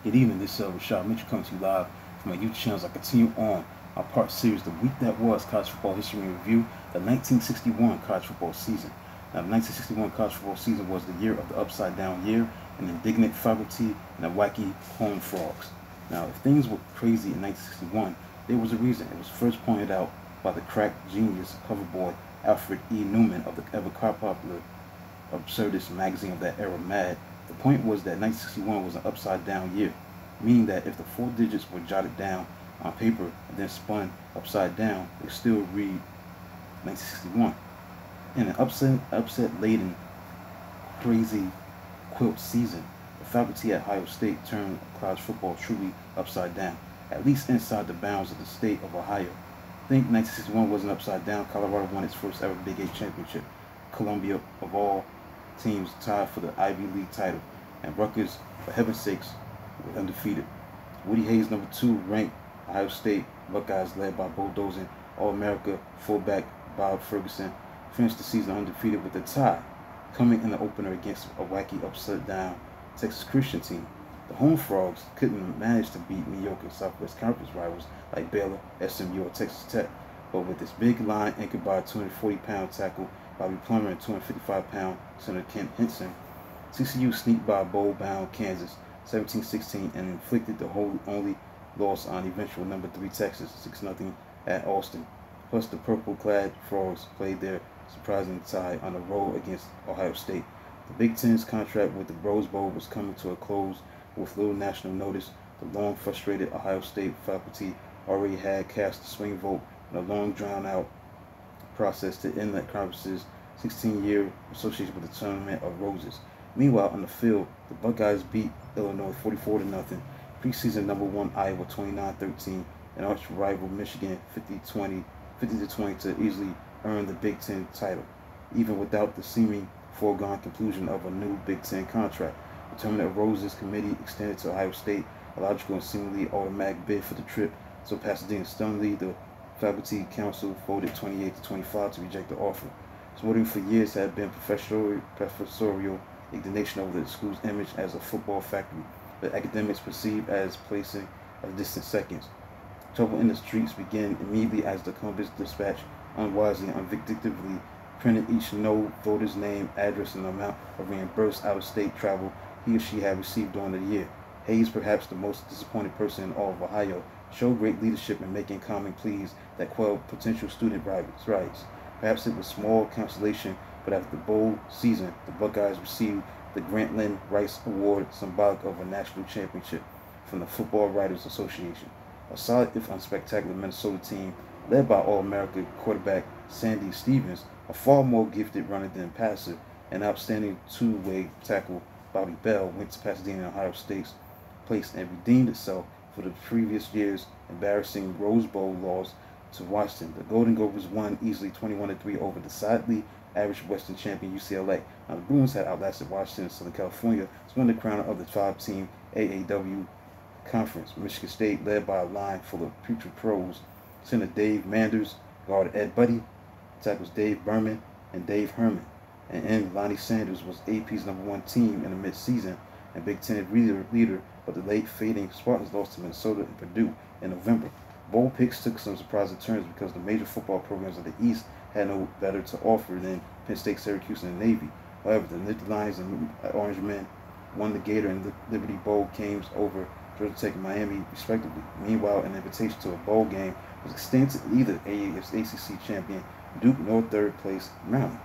Good evening, this is Rashad Mitchell coming to you live from my YouTube channel as I continue on our part series, The Week That Was, College Football History and Review, the 1961 college football season. Now, the 1961 college football season was the year of the upside down year, an indignant faculty, and the wacky home frogs. Now, if things were crazy in 1961, there was a reason. It was first pointed out by the crack genius cover boy Alfred E. Newman of the ever popular absurdist magazine of that era, Mad. The point was that 1961 was an upside down year, meaning that if the four digits were jotted down on paper and then spun upside down, they still read 1961. In an upset-laden, crazy quilt season, the faculty at Ohio State turned college football truly upside down, at least inside the bounds of the state of Ohio. I think 1961 wasn't upside down. Colorado won its first ever Big 8 championship. Columbia, of all teams, tied for the Ivy League title, and Rutgers, for heaven's sakes, were undefeated. Woody Hayes, number 2, ranked Ohio State Buckeyes, led by bulldozing All-America fullback Bob Ferguson, finished the season undefeated with a tie, coming in the opener against a wacky, upside-down Texas Christian team. The Home Frogs couldn't manage to beat mediocre Southwest Conference rivals like Baylor, SMU, or Texas Tech, but with this big line anchored by 240-pound tackle Bobby Plummer and 255-pound center Kent Hinson, TCU sneaked by bowl-bound Kansas 17-16 and inflicted the only loss on eventual number 3 Texas 6-0 at Austin. Plus, the purple-clad Frogs played their surprising tie on the road against Ohio State. The Big Ten's contract with the Rose Bowl was coming to a close with little national notice. The long, frustrated Ohio State faculty already had cast the swing vote in a long, drawn-out process to end the conference's 16-year association with the Tournament of Roses. Meanwhile, on the field, the Buckeyes beat Illinois 44-0, preseason number 1 Iowa 29-13, and arch rival Michigan 50-20 to easily earn the Big Ten title, even without the seeming foregone conclusion of a new Big Ten contract. The Tournament of Roses committee extended to Ohio State a logical and seemingly automatic bid for the trip, so Pasadena stunningly, the faculty council voted 28-25 to reject the offer. Voting for years had been professorial indignation over the school's image as a football factory, but academics perceived as placing at distant seconds. Trouble in the streets began immediately as the Columbus Dispatch unwisely and vindictively printed each no voter's name, address, and amount of reimbursed out-of-state travel he or she had received during the year. Hayes, perhaps the most disappointed person in all of Ohio, showed great leadership in making common pleas that quelled potential student riots. Perhaps it was small consolation, but after the bowl season, the Buckeyes received the Grantland Rice Award, symbolic of a national championship, from the Football Writers Association. A solid, if unspectacular, Minnesota team led by All-America quarterback Sandy Stevens, a far more gifted runner than passer, and outstanding two-way tackle Bobby Bell, went to Pasadena, Ohio State's place and redeemed itself for the previous year's embarrassing Rose Bowl loss to Washington. The Golden Gophers won easily 21-3 over the decidedly average Western champion UCLA. Now, the Bruins had outlasted Washington and Southern California to win the crown of the 5-team AAW conference. Michigan State, led by a line full of future pros, center Dave Manders, guard Ed Buddy, tackles Dave Berman and Dave Herman, and end Lonnie Sanders was AP's number 1 team in the mid-season and Big Ten leader, but the late fading Spartans lost to Minnesota and Purdue in November. Bowl picks took some surprising turns because the major football programs of the East had no better to offer than Penn State, Syracuse, and the Navy. However, the Nittany Lions and Orange Men won the Gator and Liberty Bowl games over Georgia Tech and Miami, respectively. Meanwhile, an invitation to a bowl game was extended to either ACC champion Duke nor third place Maryland.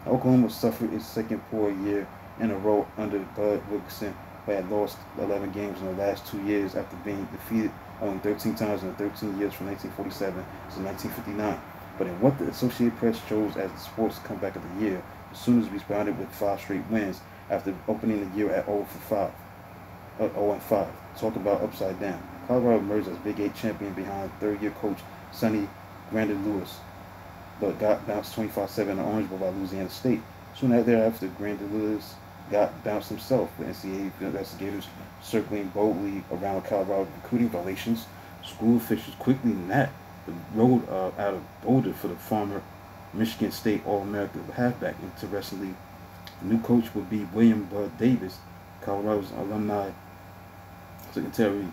Oklahoma suffered its second poor year in a row under Bud Wilkinson, who had lost 11 games in the last 2 years after being defeated only 13 times in the 13 years from 1947 to 1959. But in what the Associated Press chose as the sports comeback of the year, the Sooners responded with 5 straight wins after opening the year at 0-5. Talk about upside down. Colorado emerged as Big 8 champion behind third-year coach Sonny Grandin-Lewis, but got bounced 25-7 in the Orange Bowl by Louisiana State. Soon thereafter, Grandin-Lewis got bounced himself, with NCAA investigators circling boldly around Colorado recruiting violations. School officials quickly mapped the road out of Boulder for the former Michigan State All-America halfback. Interestingly, the new coach would be William Bud Davis, Colorado's alumni Secretary,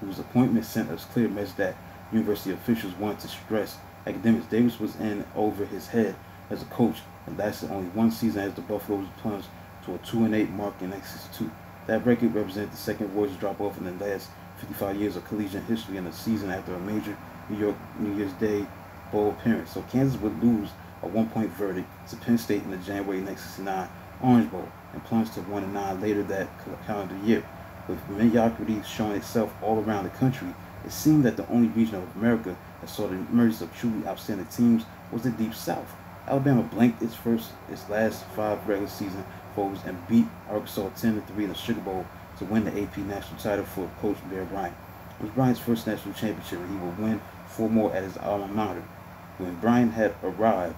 whose appointment sent a clear message that university officials wanted to stress academics. Davis was in over his head as a coach and lasted only one season as the Buffaloes plunged to a 2-8 mark in 1962. That record represented the second worst drop-off in the last 55 years of collegiate history and a season after a major New York New Year's Day Bowl appearance. So Kansas would lose a one-point verdict to Penn State in the January 1969 Orange Bowl and plunged to 1-9 later that calendar year. With mediocrity showing itself all around the country, it seemed that the only region of America that saw the emergence of truly outstanding teams was the Deep South. Alabama blanked its last 5 regular season foes and beat Arkansas 10-3 in the Sugar Bowl to win the AP national title for Coach Bear Bryant. It was Bryant's first national championship, and he would win 4 more at his alma mater. When Bryant had arrived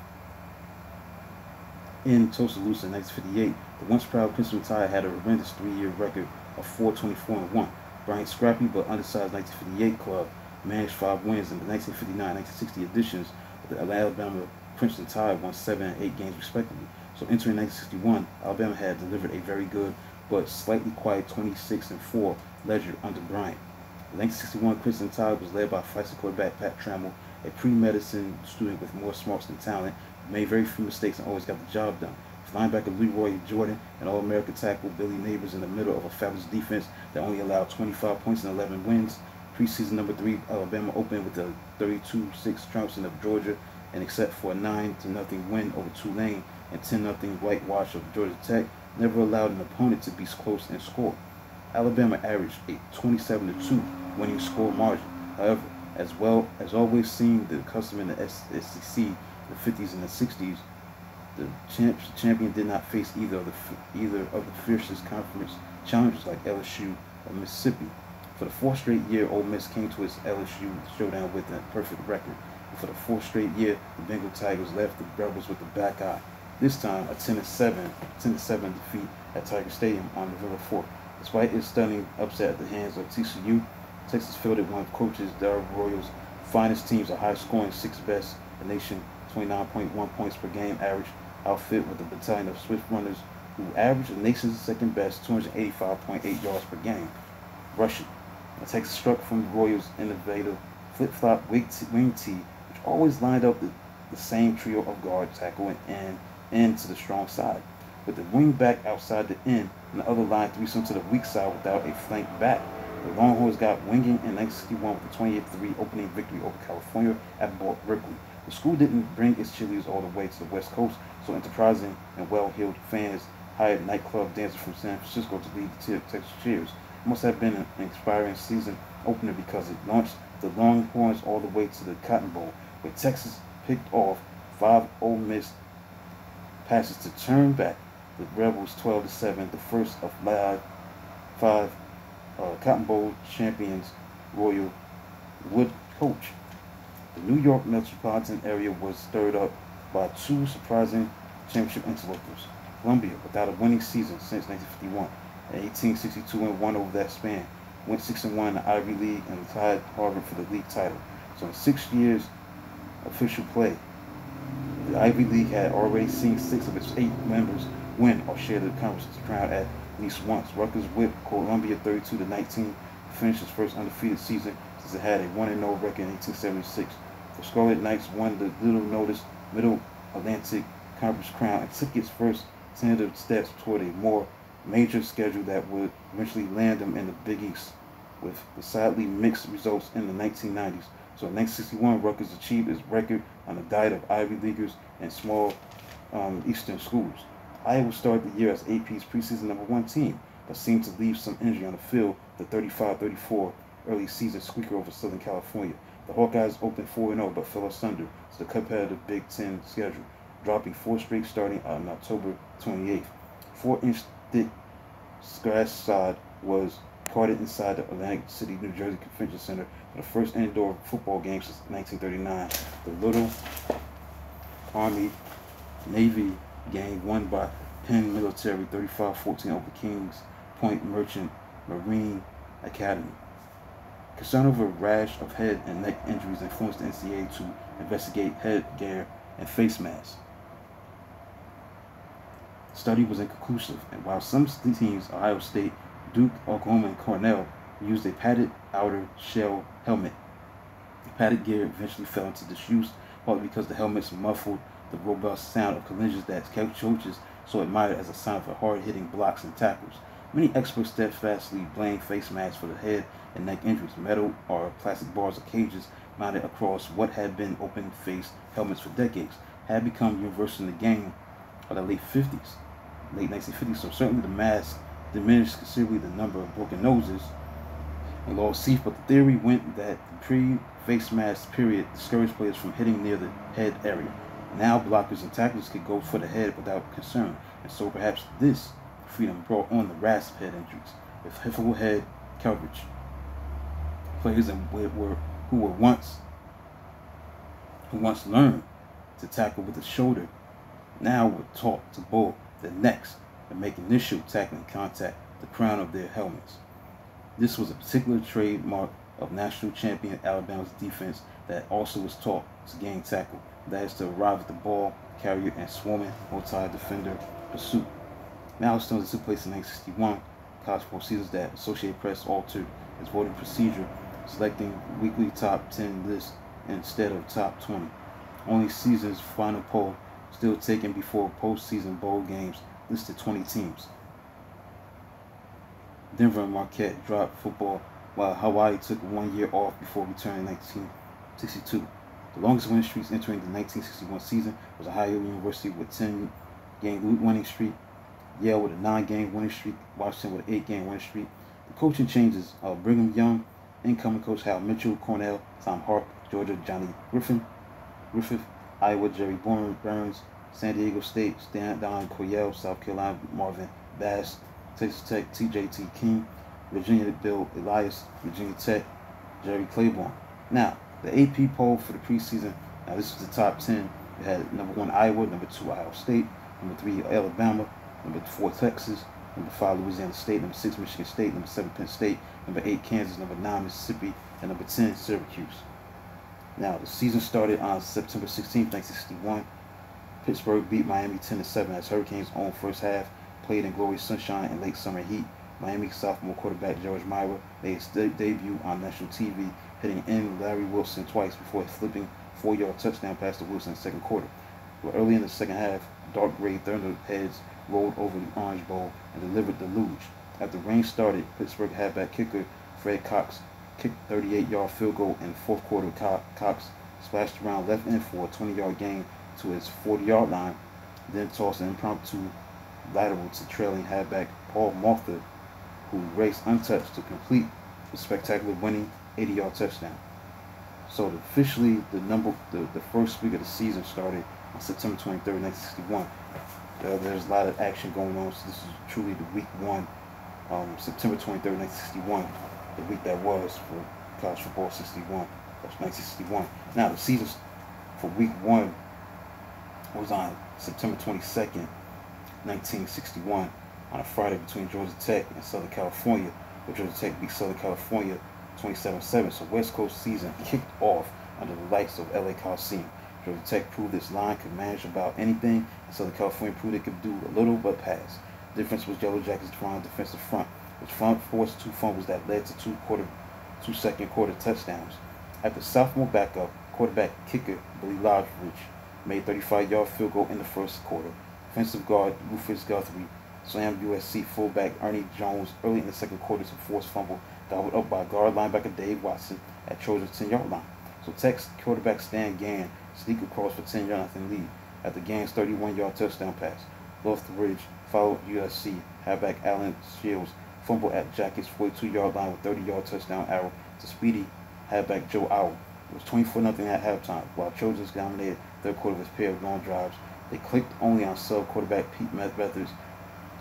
in Tuscaloosa in 1958, the once proud Clemson Tide had a horrendous 3-year record of 4-24-1. Bryant's scrappy but undersized 1958 club managed 5 wins in the 1959-1960 editions of the Alabama Crimson Tide won 7 and 8 games respectively. So entering 1961, Alabama had delivered a very good but slightly quiet 26-4 ledger under Bryant. The 1961 Crimson Tide was led by Feisty quarterback Pat Trammell, a pre-medicine student with more smarts than talent, made very few mistakes and always got the job done. Linebacker Leroy Jordan and All-American tackle Billy Neighbors in the middle of a fabulous defense that only allowed 25 points and 11 wins. Preseason number 3, Alabama opened with a 32-6 trouncing of Georgia, and except for a 9-0 win over Tulane and 10-0 whitewash of Georgia Tech, never allowed an opponent to be close in score. Alabama averaged a 27-2 winning score margin. However, as well as always seen the custom in the SEC in the 50s and the 60s, the champion did not face either of the fiercest conference challengers like LSU or Mississippi. For the 4th straight year, Ole Miss came to its LSU showdown with a perfect record. And for the 4th straight year, the Bengal Tigers left the Rebels with a black eye. This time, a 10-7 defeat at Tiger Stadium on November 4th. Despite its stunning upset at the hands of TCU, Texas fielded one of coaches Darrell Royal's finest teams, a high-scoring 6th best in the nation, 29.1 points per game average outfit with a battalion of swift runners who averaged the nation's 2nd best 285.8 yards per game rushing. The Texas struck from Royals' innovative flip-flop wing tee, which always lined up the same trio of guard, tackle, and end to the strong side, with the wing back outside the end and the other line threesome to the weak side without a flank back. The Longhorns got winging in 1961 with a 28-3 opening victory over California at Berkeley. The school didn't bring its cheerleaders all the way to the West Coast, so enterprising and well-heeled fans hired nightclub dancers from San Francisco to lead the Texas cheers. It must have been an inspiring season opener because it launched the Longhorns all the way to the Cotton Bowl, where Texas picked off 5 Ole Miss passes to turn back the Rebels 12-7, the first of 5 Cotton Bowl champions Royal would coach. The New York metropolitan area was stirred up by 2 surprising championship interlopers. Columbia, without a winning season since 1951, and 1862-1 over that span, went 6-1 in the Ivy League and tied Harvard for the league title. So in 6 years official play, the Ivy League had already seen 6 of its 8 members win or share the conference crown at least once. Rutgers whipped Columbia 32-19 to finish its first undefeated season since it had a 1-0 record in 1876. The Scarlet Knights won the little-noticed Middle Atlantic Conference crown and took its first tentative steps toward a more major schedule that would eventually land them in the Big East, with decidedly mixed results in the 1990s. So in 1961, Rutgers achieved its record on the diet of Ivy Leaguers and small Eastern schools. Iowa started the year as AP's preseason number 1 team, but seemed to leave some injury on the field the 35-34 early season squeaker over Southern California. The Hawkeyes opened 4-0 but fell asunder to the competitive Big Ten schedule, dropping 4 straight starting on October 28th. 4-inch thick grass sod was carted inside the Atlantic City, New Jersey Convention Center for the first indoor football game since 1939. The Little Army Navy game won by Penn Military 35-14 over Kings Point Merchant Marine Academy. Concern over a rash of head and neck injuries influenced the NCAA to investigate headgear and face masks. The study was inconclusive, and while some teams, Ohio State, Duke, Oklahoma, and Cornell, He used a padded outer shell helmet. The padded gear eventually fell into disuse, partly because the helmets muffled the robust sound of collisions that coaches so admired as a sign for hard-hitting blocks and tackles. Many experts steadfastly blame face masks for the head and neck injuries. Metal or plastic bars or cages mounted across what had been open-face helmets for decades had become universal in the game by the late 1950s. So certainly the mask diminished considerably the number of broken noses and lost teeth, but the theory went that the pre-face mask period discouraged players from hitting near the head area. Now blockers and tacklers could go for the head without concern, and so perhaps this freedom brought on the rasp head injuries. With full head coverage, players who once learned to tackle with the shoulder now were taught to bull their necks and make initial tackling contact the crown of their helmets. This was a particular trademark of national champion Alabama's defense that also was taught to gain tackle, that is to arrive at the ball carrier and swarming multi-defender pursuit. Milestones that took place in 1961 college football seasons that Associated Press altered its voting procedure, selecting weekly top 10 lists instead of top 20. Only season's final poll still taken before postseason bowl games listed 20 teams. Denver and Marquette dropped football, while Hawaii took 1 year off before returning in 1962. The longest winning streaks entering the 1961 season was Ohio University with 10-game winning streak, Yale with a 9-game winning streak, Washington with an 8-game winning streak. The coaching changes of Brigham Young, incoming coach Hal Mitchell, Cornell, Tom Hart, Georgia, Johnny Griffith, Iowa, Jerry Burns, San Diego State, Don Coryell, South Carolina, Marvin Bass, Texas Tech, T.J.T. King, Virginia, Bill Elias, Virginia Tech, Jerry Claiborne. Now, the AP poll for the preseason, now this is the top 10. It had number 1 Iowa, number 2 Ohio State, number 3 Alabama, number 4 Texas, number 5 Louisiana State, number 6 Michigan State, number 7 Penn State, number 8 Kansas, number 9 Mississippi, and number 10 Syracuse. Now, the season started on September 16, 1961. Pittsburgh beat Miami 10-7 as Hurricanes' own first half played in glorious sunshine and late summer heat. Miami sophomore quarterback George Myra made his debut on national TV, hitting in Larry Wilson twice before flipping 4-yard touchdown pass to Wilson in the second quarter. But early in the second half, dark gray Thunderheads rolled over the Orange Bowl and delivered the luge. After rain started, Pittsburgh halfback kicker Fred Cox kicked a 38-yard field goal in the fourth quarter. Cox splashed around left end for a 20-yard gain to his 40-yard line, then tossed an impromptu lateral to trailing halfback Paul Martha, who raced untouched to complete the spectacular winning 80-yard touchdown. So officially, the first week of the season started on September 23rd, 1961. There's a lot of action going on, so this is truly the week 1, September 23rd, 1961, the week that was for college football 61. That's 1961. Now, the season for week 1 was on September 22nd, 1961, on a Friday between Georgia Tech and Southern California, where Georgia Tech beat Southern California 27-7. So West Coast season kicked off under the lights of LA Coliseum. Georgia Tech proved its line could manage about anything, and Southern California proved it could do a little but pass. The difference was Yellow Jackets' strong defensive front, which forced 2 fumbles that led to 2 second quarter touchdowns. After sophomore backup quarterback kicker Billy Loveridge made 35-yard field goal in the first quarter, offensive guard Rufus Guthrie slammed USC fullback Ernie Jones early in the second quarter to force fumble, gobbled up by guard linebacker Dave Watson at Trojan's 10-yard line. So Tech's quarterback Stan Gann sneaked across for 10-yard lead after Gann's 31-yard touchdown pass. Loveridge followed USC halfback Alan Shields fumbled at Jackets' 42-yard line with 30-yard touchdown arrow to speedy halfback Joe Owl. It was 24-0 at halftime. While Trojans dominated third quarter with a pair of long drives, they clicked only on sub-quarterback Pete Method's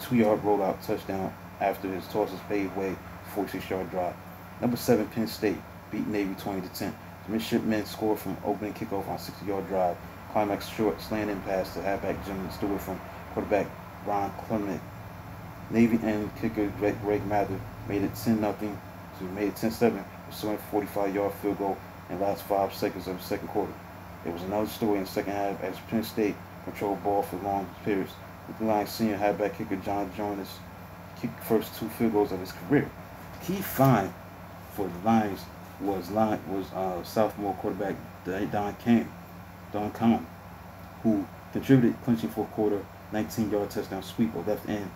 2-yard rollout touchdown after his tosses paved way for a 46-yard drive. Number 7 Penn State beat Navy 20-10. The midshipmen scored from opening kickoff on a 60-yard drive. Climax short slanting pass to halfback Jim Stewart from quarterback Ron Clement. Navy end kicker Greg Mather made it 10-0. So made it 10-7, pursuing a 45-yard field goal in the last 5 seconds of the second quarter. There was another story in the second half as Penn State controlled ball for long periods. The line senior halfback kicker John Jonas kicked the first 2 field goals of his career. Key find for the Lions was sophomore quarterback Don Kahn, who contributed clinching fourth quarter 19-yard touchdown sweep or left end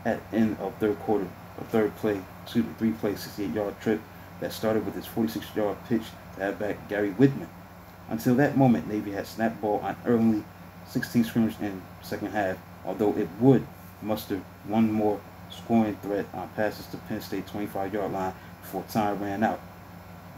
at end of three-play 68-yard trip that started with his 46-yard pitch to halfback Gary Whitman. Until that moment, Navy had snapped ball on early 16 scrimmage in second half, although it would muster one more scoring threat on passes to Penn State 25-yard line before time ran out.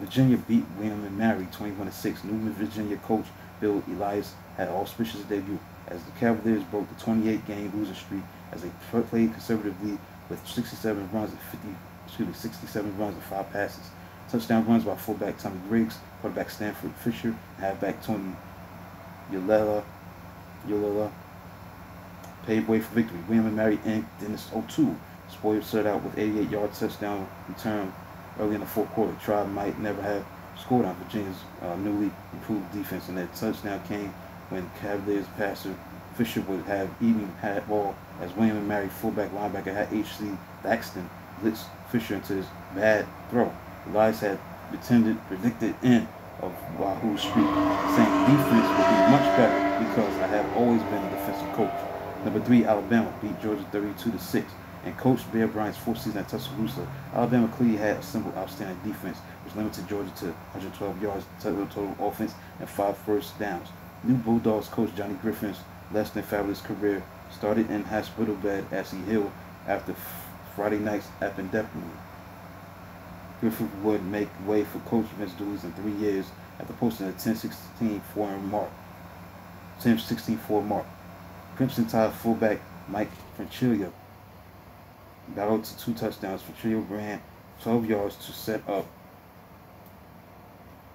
Virginia beat William and Mary 21-6. New Virginia coach Bill Elias had an auspicious debut as the Cavaliers broke the 28-game losing streak as they played conservatively with 67 runs and 5 passes. Touchdown runs by fullback Tommy Griggs, quarterback Stanford Fisher, and halfback Tony Ulala paved way for victory. William and Mary and Dennis O'Toole spoiled set out with 88-yard touchdown return early in the fourth quarter. Tribe might never have scored on Virginia's newly improved defense, and that touchdown came when Cavaliers passer Fisher would have even had ball as William and Mary fullback linebacker had H.C. Baxton blitzed Fisher into his bad throw. Elias had predicted end of Wahoo's streak, saying defense would be much better because I have always been a defensive coach. Number 3, Alabama beat Georgia 32-6. And Coach Bear Bryant's fourth season at Tuscaloosa, Alabama clearly had assembled outstanding defense, which limited Georgia to 112 yards total offense and 5 first downs. New Bulldogs coach Johnny Griffin's less than fabulous career started in hospital bed as he healed after Friday night's appendectomy. Griffin would make way for Coach Vince Dooley's in 3 years after posting a 10-16-4 mark. Clemson Tide fullback Mike Franciglia battled to 2 touchdowns. Franciglia ran 12 yards to set up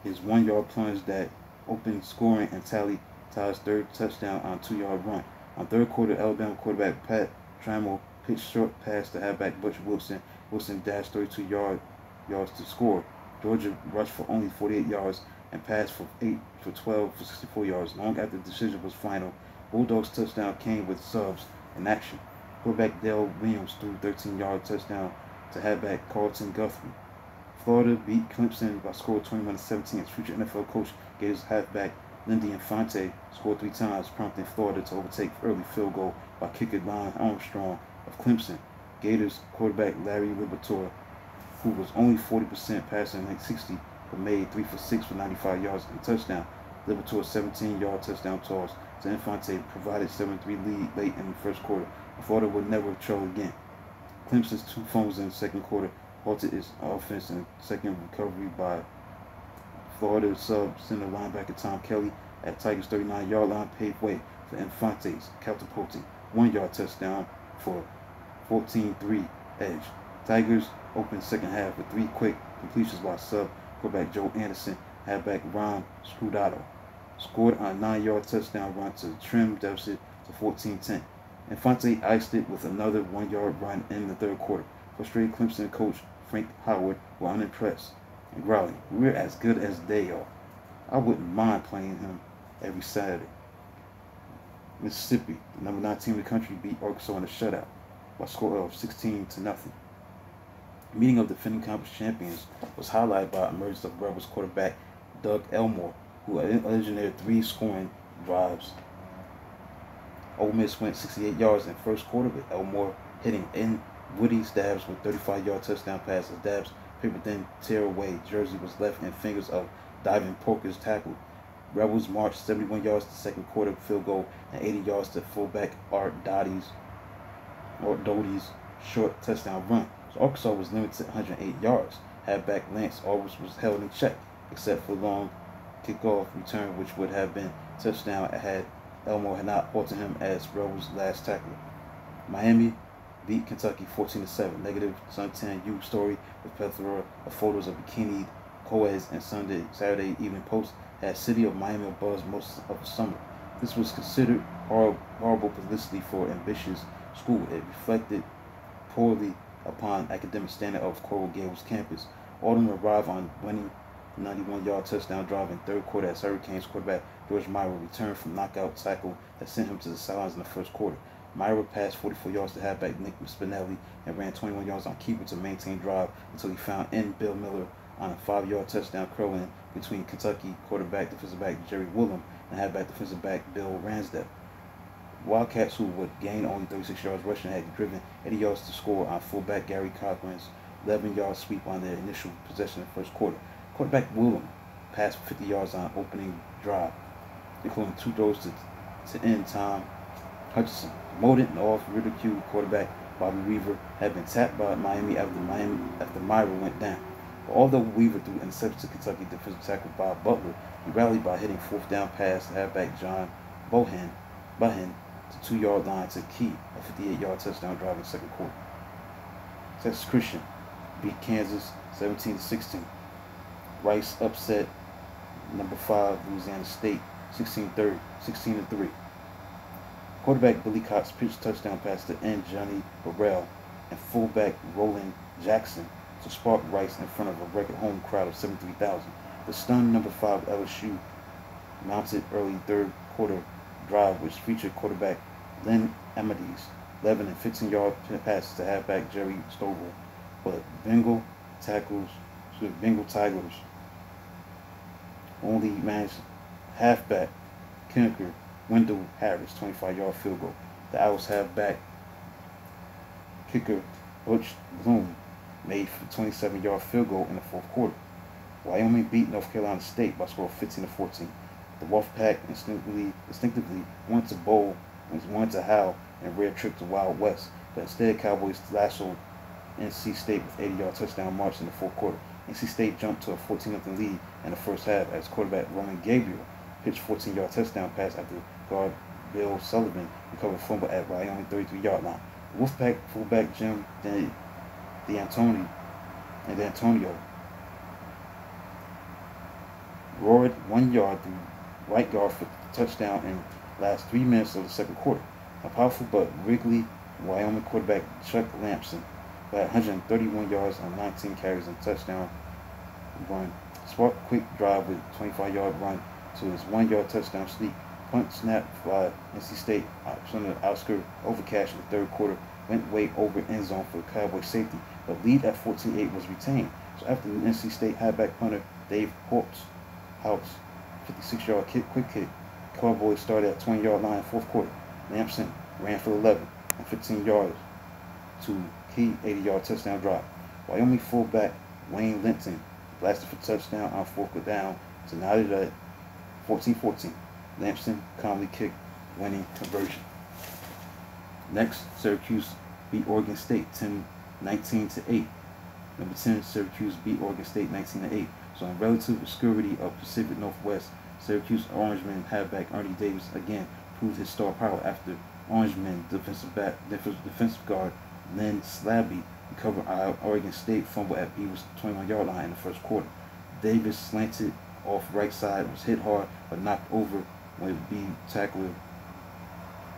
his 1-yard plunge that opened scoring and tallied Tide's third touchdown on a 2-yard run. On third quarter, Alabama quarterback Pat Trammell pitched short pass to halfback Butch Wilson. Wilson dashed 32 yards to score. Georgia rushed for only 48 yards and passed for 8 for 12 for 64 yards. Long after the decision was final, Bulldogs touchdown came with subs in action. Quarterback Dale Williams threw a 13-yard touchdown to halfback Carlton Guthrie. Florida beat Clemson by score 21-17 as future NFL coach Gators halfback Lindy Infante scored 3 times, prompting Florida to overtake early field goal by kicker Lon Armstrong of Clemson. Gators quarterback Larry Liberatore, who was only 40% passing like 60, but made 3 for 6 for 95 yards and a touchdown. Liberatore's 17-yard touchdown toss to Infante provided 7-3 lead late in the first quarter. Florida would never trail again. Clemson's 2 fumbles in the second quarter halted its offense, and second recovery by Florida sub center linebacker Tom Kelly at Tigers' 39-yard line paved way for Infante's catapulting 1-yard touchdown for 14-3 edge. Tigers opened second half with 3 quick completions by sub quarterback Joe Anderson, halfback Ron Scudato scored on a 9-yard touchdown run to trim deficit to 14-10. Infante iced it with another 1-yard run in the third quarter. Frustrated Clemson coach Frank Howard were unimpressed and growling, "We're as good as they are. I wouldn't mind playing him every Saturday." Mississippi, the number 9 team in the country, beat Arkansas in a shutout by a score of 16-0. The meeting of defending conference champions was highlighted by the emergence of Rebels quarterback Doug Elmore, who engineered 3 scoring drives. Ole Miss went 68 yards in the first quarter, with Elmore hitting in Woody Dabbs with 35-yard touchdown pass as Dabbs' paper thin tear-away jersey was left in fingers of diving Porker's tackle. Rebels marched 71 yards to second quarter field goal and 80 yards to fullback Art Doty's short touchdown run. So Arkansas was limited to 108 yards. Halfback Lance always was held in check, except for long kickoff return, which would have been a touchdown had Elmore had not halted him as Rebels' last tackler. Miami beat Kentucky 14-7. Negative suntan U story with plethora of photos of bikini co-eds and Saturday Evening Post had City of Miami abuzz most of the summer. This was considered horrible publicity for an ambitious school. It reflected poorly upon academic standard of Coral Gables campus. Autumn arrived on winning 91-yard touchdown drive in third quarter as Hurricanes quarterback George Myra returned from knockout tackle that sent him to the sidelines in the first quarter. Myra passed 44 yards to halfback Nick Spinelli and ran 21 yards on keeper to maintain drive until he found in Bill Miller on a 5-yard touchdown curling between Kentucky quarterback defensive back Jerry Woolen and halfback defensive back Bill Ransdell. Wildcats, who would gain only 36 yards rushing, had driven 80 yards to score on fullback Gary Cochran's 11-yard sweep on their initial possession in the first quarter. Quarterback Woolen passed for 50 yards on opening drive, including 2 throws to end Tom Hutchinson. Promoted and off-ridiculed quarterback Bobby Weaver had been tapped by Miami after Myra went down. But although Weaver threw interceptions to Kentucky defensive tackle Bob Butler, he rallied by hitting 4th down pass to halfback John Bohan to 2-yard line to key a 58-yard touchdown drive in the second quarter. Texas Christian beat Kansas 17-16. Rice upset number 5 Louisiana State 16-3. Quarterback Billy Cox pitched touchdown pass to end Johnny Burrell and fullback Roland Jackson to spark Rice in front of a record home crowd of 73,000. The stunned number 5 LSU mounted early third quarter drive, which featured quarterback Len Amades 11 and 15-yard passes to halfback Jerry Stovall, but Bengal Tigers only managed halfback kicker Wendell Harris 25-yard field goal. The Owls halfback kicker Butch Bloom made a 27-yard field goal in the fourth quarter. Wyoming beat North Carolina State by a score of 15-14. The Wolfpack instinctively wanted to bowl and wanted to howl and rare trip to Wild West, but instead Cowboys lassoed NC State with 80-yard touchdown march in the fourth quarter. NC State jumped to a 14-0 lead in the first half as quarterback Roman Gabriel pitched 14-yard touchdown pass after guard Bill Sullivan recovered a fumble at Wyoming 33-yard line. The Wolfpack fullback Jim D'Antonio roared 1 yard through right guard for touchdown in the last 3 minutes of the second quarter. A powerful but Wrigley Wyoming quarterback Chuck Lampson had 131 yards on 19 carries and touchdown run. Sparked a quick drive with 25-yard run to his 1-yard touchdown sneak. Punt snap by NC State on the outskirt overcash in the third quarter went way over end zone for Cowboy safety. The lead at 14-8 was retained. So after the NC State halfback punter Dave House 56-yard quick kick, Cowboys started at 20-yard line fourth quarter. Lampson ran for 11 and 15 yards to key 80-yard touchdown drive. Wyoming fullback Wayne Linton blasted for touchdown on fourth down to knot it at 14-14. Lampson calmly kicked winning conversion. Next, Syracuse beat Oregon State 19-8. Number 10, Syracuse beat Oregon State 19-8. So in relative obscurity of Pacific Northwest, Syracuse Orangeman halfback Ernie Davis again proved his star power after Orangeman defensive guard Lynn Slabby recovered Oregon State fumble at Beaver's 21-yard line in the first quarter. Davis slanted off right side, was hit hard, but knocked over would be tackled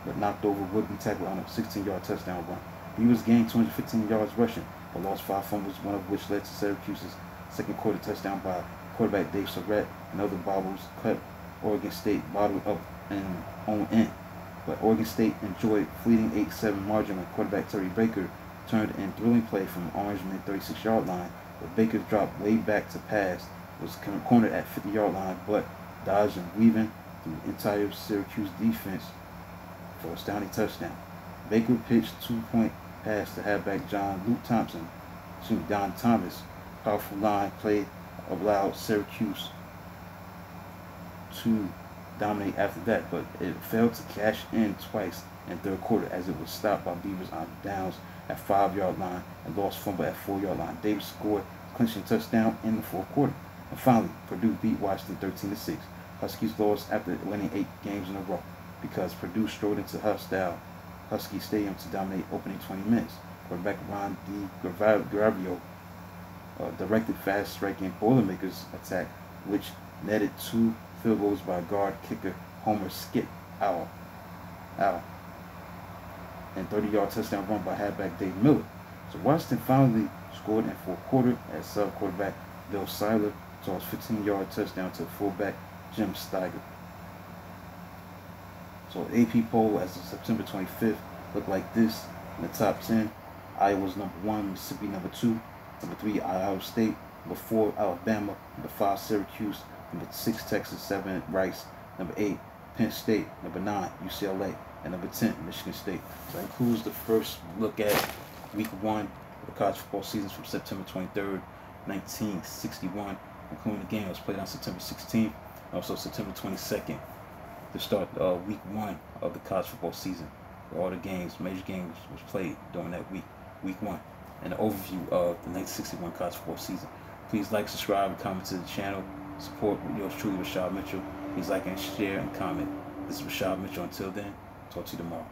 on a 16-yard touchdown run. Beavers gained 215 yards rushing, but lost 5 fumbles, one of which led to Syracuse's second quarter touchdown by quarterback Dave Surratt, and other bobbles kept Oregon State bottled up and on end. But Oregon State enjoyed fleeting 8-7 margin when quarterback Terry Baker turned in thrilling play from Orangeman 36-yard line, but Baker dropped way back to pass, was cornered at 50-yard line, but dodged and weaving through the entire Syracuse defense for a astounding touchdown. Baker pitched 2-point pass to halfback Don Thomas. Powerful line play allowed Syracuse to dominate after that, but it failed to cash in twice in third quarter as it was stopped by Beavers on downs at 5-yard line and lost fumble at 4-yard line. Davis scored a clinching touchdown in the fourth quarter. And finally, Purdue beat Washington 13-6. Huskies lost after winning 8 games in a row because Purdue strode into hostile Husky Stadium to dominate opening 20 minutes. Quarterback Ron DiGravio directed fast-striking Boilermakers attack, which netted 2 field goals by guard kicker Homer Skip Owl and 30-yard touchdown run by halfback Dave Miller. So Washington finally scored in fourth quarter as sub-quarterback Bill Seiler tossed 15-yard touchdown to fullback Jim Steiger. So AP poll as of September 25th looked like this. In the top 10, Iowa's number 1, Mississippi number 2, number 3, Iowa State, Number 4, Alabama. Number 5, Syracuse. Number 6, Texas. 7, Rice. Number 8, Penn State. Number 9, UCLA. And number 10, Michigan State. So that includes the first look at week 1 of the college football season from September 23rd, 1961, including the game that was played on September 16th, and also September 22nd, to start week 1 of the college football season. All the games, major games, was played during that week 1, and an overview of the 1961 college football season. Please like, subscribe, and comment to the channel. Support yours truly, Rashad Mitchell. Please like and share and comment. This is Rashad Mitchell. Until then, talk to you tomorrow.